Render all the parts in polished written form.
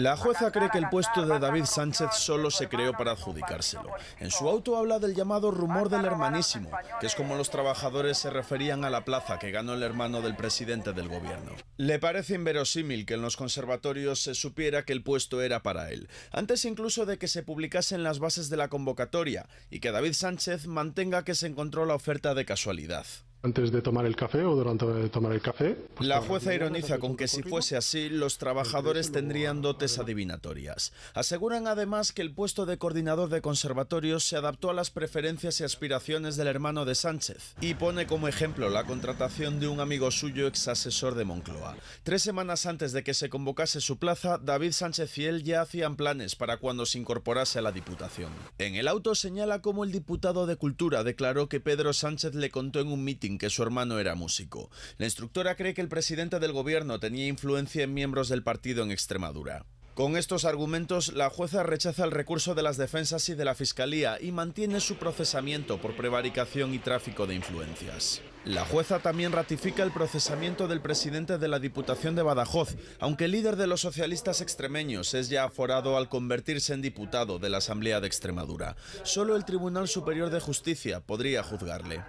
La jueza cree que el puesto de David Sánchez solo se creó para adjudicárselo. En su auto habla del llamado rumor del hermanísimo, que es como los trabajadores se referían a la plaza que ganó el hermano del presidente del gobierno. Le parece inverosímil que en los conservatorios se supiera que el puesto era para él, antes incluso de que se publicasen las bases de la convocatoria, y que David Sánchez mantenga que se encontró la oferta de casualidad. Antes de tomar el café o durante de tomar el café. La jueza ironiza con que si fuese así, los trabajadores tendrían dotes adivinatorias. Aseguran además que el puesto de coordinador de conservatorios se adaptó a las preferencias y aspiraciones del hermano de Sánchez, y pone como ejemplo la contratación de un amigo suyo ex asesor de Moncloa. 3 semanas antes de que se convocase su plaza, David Sánchez y él ya hacían planes para cuando se incorporase a la Diputación. En el auto señala cómo el diputado de Cultura declaró que Pedro Sánchez le contó en un mitin que su hermano era músico. La instructora cree que el presidente del gobierno tenía influencia en miembros del partido en Extremadura. Con estos argumentos, la jueza rechaza el recurso de las defensas y de la fiscalía y mantiene su procesamiento por prevaricación y tráfico de influencias. La jueza también ratifica el procesamiento del presidente de la Diputación de Badajoz, aunque el líder de los socialistas extremeños es ya aforado al convertirse en diputado de la Asamblea de Extremadura. Solo el Tribunal Superior de Justicia podría juzgarle.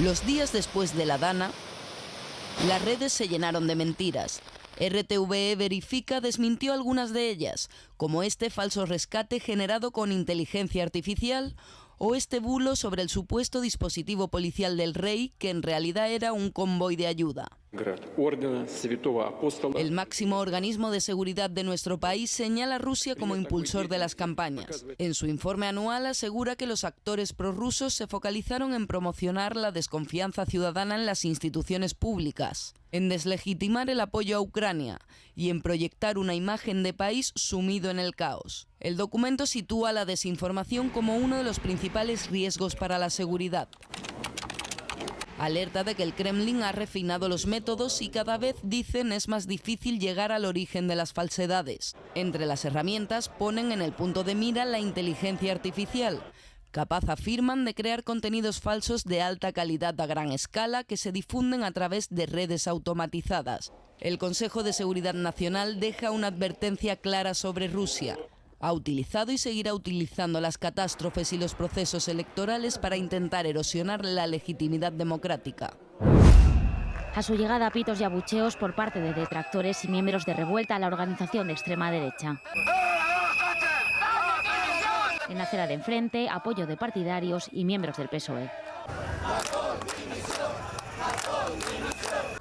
Los días después de la Dana, las redes se llenaron de mentiras. RTVE Verifica desmintió algunas de ellas, como este falso rescate generado con inteligencia artificial o este bulo sobre el supuesto dispositivo policial del rey, que en realidad era un convoy de ayuda. El máximo organismo de seguridad de nuestro país señala a Rusia como impulsor de las campañas. En su informe anual asegura que los actores prorrusos se focalizaron en promocionar la desconfianza ciudadana en las instituciones públicas, en deslegitimar el apoyo a Ucrania y en proyectar una imagen de país sumido en el caos. El documento sitúa la desinformación como uno de los principales riesgos para la seguridad. Alerta de que el Kremlin ha refinado los métodos y cada vez, dicen, es más difícil llegar al origen de las falsedades. Entre las herramientas ponen en el punto de mira la inteligencia artificial, capaz, afirman, de crear contenidos falsos de alta calidad a gran escala que se difunden a través de redes automatizadas. El Consejo de Seguridad Nacional deja una advertencia clara sobre Rusia. Ha utilizado y seguirá utilizando las catástrofes y los procesos electorales para intentar erosionar la legitimidad democrática. A su llegada, pitos y abucheos por parte de detractores y miembros de Revuelta, la organización de extrema derecha. En la acera de enfrente, apoyo de partidarios y miembros del PSOE.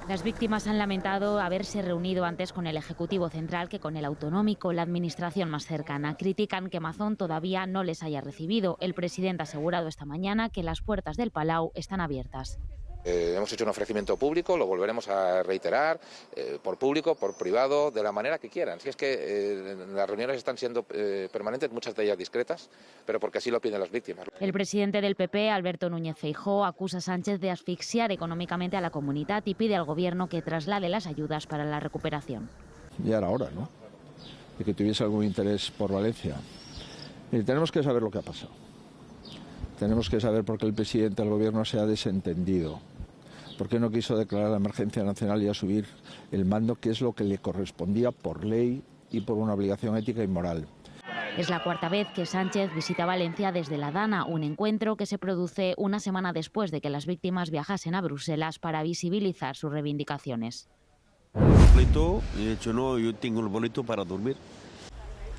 Las víctimas han lamentado haberse reunido antes con el Ejecutivo Central que con el Autonómico, la administración más cercana. Critican que Mazón todavía no les haya recibido. El presidente ha asegurado esta mañana que las puertas del Palau están abiertas. Hemos hecho un ofrecimiento público, lo volveremos a reiterar, por público, por privado, de la manera que quieran. Si es que las reuniones están siendo permanentes, muchas de ellas discretas, pero porque así lo piden las víctimas. El presidente del PP, Alberto Núñez Feijóo, acusa a Sánchez de asfixiar económicamente a la comunidad y pide al gobierno que traslade las ayudas para la recuperación. Ya era hora, ¿no?, de que tuviese algún interés por Valencia. Y tenemos que saber lo que ha pasado. Tenemos que saber por qué el presidente del gobierno se ha desentendido. ¿Por qué no quiso declarar la emergencia nacional y asumir el mando, que es lo que le correspondía por ley y por una obligación ética y moral? Es la cuarta vez que Sánchez visita Valencia desde la Dana, un encuentro que se produce una semana después de que las víctimas viajasen a Bruselas para visibilizar sus reivindicaciones. De hecho, no, yo tengo el boleto para dormir.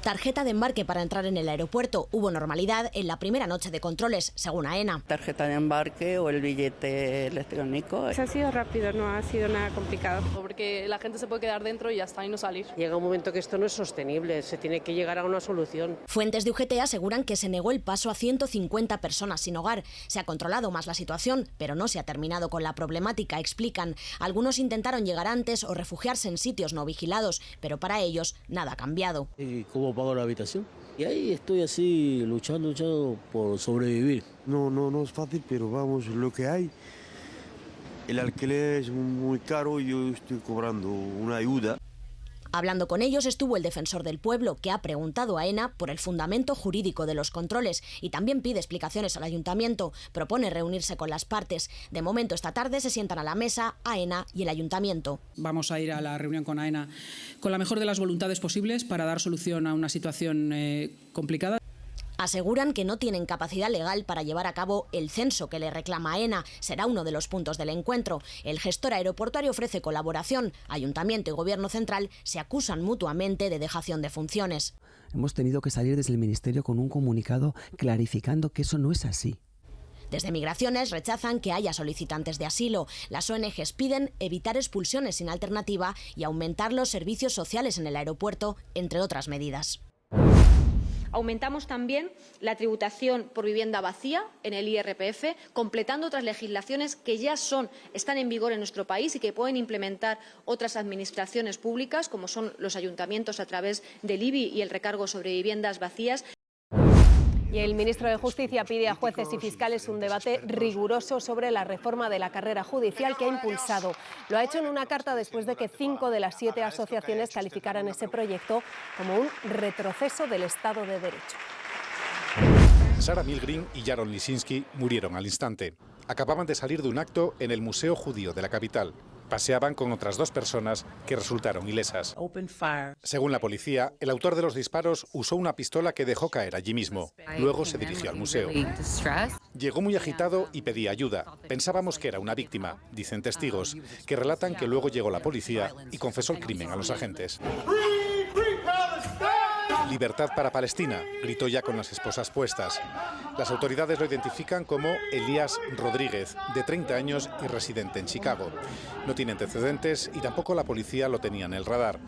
Tarjeta de embarque para entrar en el aeropuerto. Hubo normalidad en la primera noche de controles, según AENA. Tarjeta de embarque o el billete electrónico. Ha sido rápido, no ha sido nada complicado. Porque la gente se puede quedar dentro y ya está, y no salir. Llega un momento que esto no es sostenible, se tiene que llegar a una solución. Fuentes de UGT aseguran que se negó el paso a 150 personas sin hogar. Se ha controlado más la situación, pero no se ha terminado con la problemática, explican. Algunos intentaron llegar antes o refugiarse en sitios no vigilados, pero para ellos nada ha cambiado. ¿Cómo pago la habitación? Y ahí estoy así luchando por sobrevivir. No es fácil, pero vamos, lo que hay. El alquiler es muy caro y yo estoy cobrando una ayuda. Hablando con ellos estuvo el defensor del pueblo, que ha preguntado a AENA por el fundamento jurídico de los controles y también pide explicaciones al ayuntamiento. Propone reunirse con las partes. De momento, esta tarde se sientan a la mesa AENA y el ayuntamiento. Vamos a ir a la reunión con AENA con la mejor de las voluntades posibles para dar solución a una situación complicada. Aseguran que no tienen capacidad legal para llevar a cabo el censo que le reclama AENA. Será uno de los puntos del encuentro. El gestor aeroportuario ofrece colaboración. Ayuntamiento y Gobierno central se acusan mutuamente de dejación de funciones. Hemos tenido que salir desde el Ministerio con un comunicado clarificando que eso no es así. Desde Migraciones rechazan que haya solicitantes de asilo. Las ONGs piden evitar expulsiones sin alternativa y aumentar los servicios sociales en el aeropuerto, entre otras medidas. Aumentamos también la tributación por vivienda vacía en el IRPF, completando otras legislaciones que ya están en vigor en nuestro país y que pueden implementar otras administraciones públicas, como son los ayuntamientos a través del IBI y el recargo sobre viviendas vacías. Y el ministro de Justicia pide a jueces y fiscales un debate riguroso sobre la reforma de la carrera judicial que ha impulsado. Lo ha hecho en una carta después de que 5 de las 7 asociaciones calificaran ese proyecto como un retroceso del Estado de Derecho. Sarah Milgren y Jaron Lisinski murieron al instante. Acababan de salir de un acto en el Museo Judío de la capital. Paseaban con otras 2 personas que resultaron ilesas. Según la policía, el autor de los disparos usó una pistola que dejó caer allí mismo. Luego se dirigió al museo. Llegó muy agitado y pedía ayuda. Pensábamos que era una víctima, dicen testigos, que relatan que luego llegó la policía y confesó el crimen a los agentes. Libertad para Palestina, gritó ya con las esposas puestas. Las autoridades lo identifican como Elías Rodríguez, de 30 años y residente en Chicago. No tiene antecedentes y tampoco la policía lo tenía en el radar.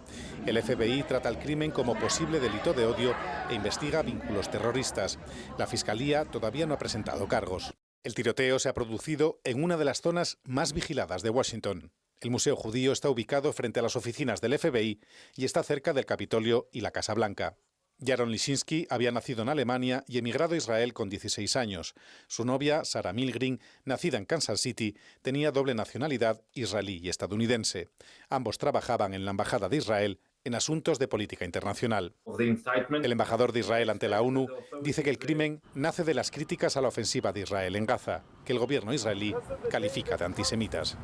El FBI trata el crimen como posible delito de odio e investiga vínculos terroristas. La Fiscalía todavía no ha presentado cargos. El tiroteo se ha producido en una de las zonas más vigiladas de Washington. El Museo Judío está ubicado frente a las oficinas del FBI y está cerca del Capitolio y la Casa Blanca. Jaron Lisinski había nacido en Alemania y emigrado a Israel con 16 años. Su novia, Sarah Milgren, nacida en Kansas City, tenía doble nacionalidad israelí y estadounidense. Ambos trabajaban en la Embajada de Israel en asuntos de política internacional. El embajador de Israel ante la ONU dice que el crimen nace de las críticas a la ofensiva de Israel en Gaza, que el gobierno israelí califica de antisemitas.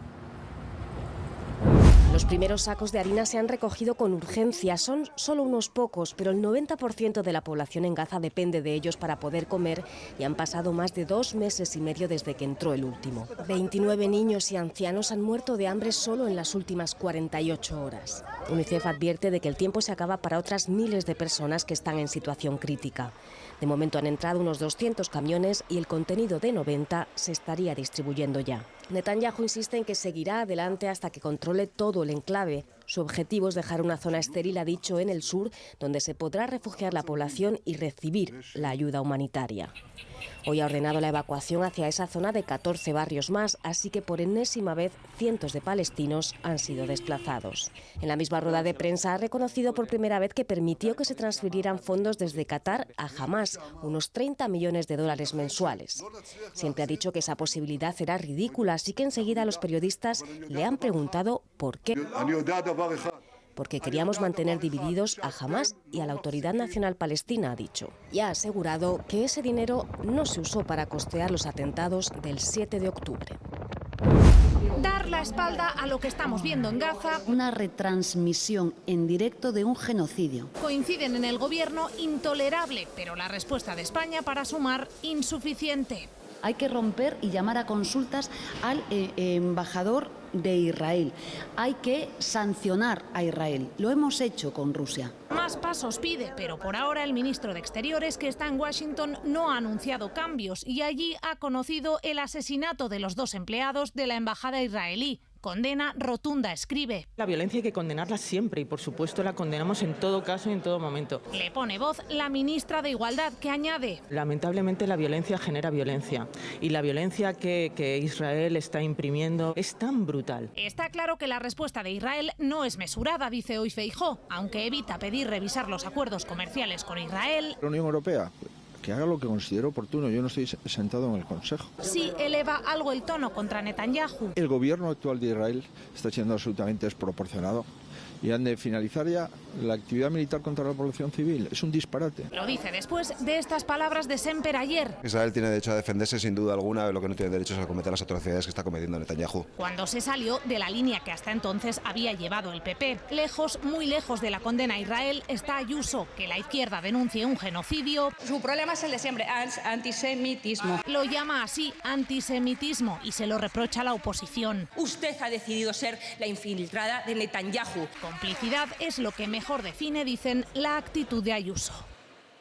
Los primeros sacos de harina se han recogido con urgencia. Son solo unos pocos, pero el 90% de la población en Gaza depende de ellos para poder comer y han pasado más de 2 meses y medio desde que entró el último. 29 niños y ancianos han muerto de hambre solo en las últimas 48 horas. UNICEF advierte de que el tiempo se acaba para otras miles de personas que están en situación crítica. De momento han entrado unos 200 camiones y el contenido de 90 se estaría distribuyendo ya. Netanyahu insiste en que seguirá adelante hasta que controle todo el enclave. Su objetivo es dejar una zona estéril, ha dicho, en el sur, donde se podrá refugiar la población y recibir la ayuda humanitaria. Hoy ha ordenado la evacuación hacia esa zona de 14 barrios más, así que por enésima vez cientos de palestinos han sido desplazados. En la misma rueda de prensa ha reconocido por primera vez que permitió que se transfirieran fondos desde Qatar a Hamás, unos 30 millones de dólares mensuales. Siempre ha dicho que esa posibilidad era ridícula, así que enseguida los periodistas le han preguntado por qué. Porque queríamos mantener divididos a Hamás y a la Autoridad Nacional Palestina, ha dicho. Y ha asegurado que ese dinero no se usó para costear los atentados del 7 de octubre. Dar la espalda a lo que estamos viendo en Gaza. Una retransmisión en directo de un genocidio. Coinciden en el gobierno intolerable, pero la respuesta de España para sumar insuficiente. Hay que romper y llamar a consultas al embajador de Israel. Hay que sancionar a Israel. Lo hemos hecho con Rusia. Más pasos pide, pero por ahora el ministro de Exteriores, que está en Washington, no ha anunciado cambios y allí ha conocido el asesinato de los 2 empleados de la embajada israelí. Condena rotunda, escribe. La violencia hay que condenarla siempre y, por supuesto, la condenamos en todo caso y en todo momento. Le pone voz la ministra de Igualdad, que añade: lamentablemente la violencia genera violencia y la violencia que Israel está imprimiendo es tan brutal. Está claro que la respuesta de Israel no es mesurada, dice hoy Feijóo, aunque evita pedir revisar los acuerdos comerciales con Israel. La Unión Europea, que haga lo que considere oportuno. Yo no estoy sentado en el Consejo. Sí eleva algo el tono contra Netanyahu. El gobierno actual de Israel está siendo absolutamente desproporcionado y han de finalizar ya la actividad militar contra la población civil. Es un disparate. Lo dice después de estas palabras de Semper ayer. Israel tiene derecho a defenderse sin duda alguna, lo que no tiene derecho es a cometer las atrocidades que está cometiendo Netanyahu. Cuando se salió de la línea que hasta entonces había llevado el PP. Lejos, muy lejos de la condena a Israel está Ayuso, que la izquierda denuncie un genocidio. Su problema es el de siempre, antisemitismo. Lo llama así antisemitismo y se lo reprocha a la oposición. Usted ha decidido ser la infiltrada de Netanyahu. Complicidad es lo que mejor define, dicen, la actitud de Ayuso.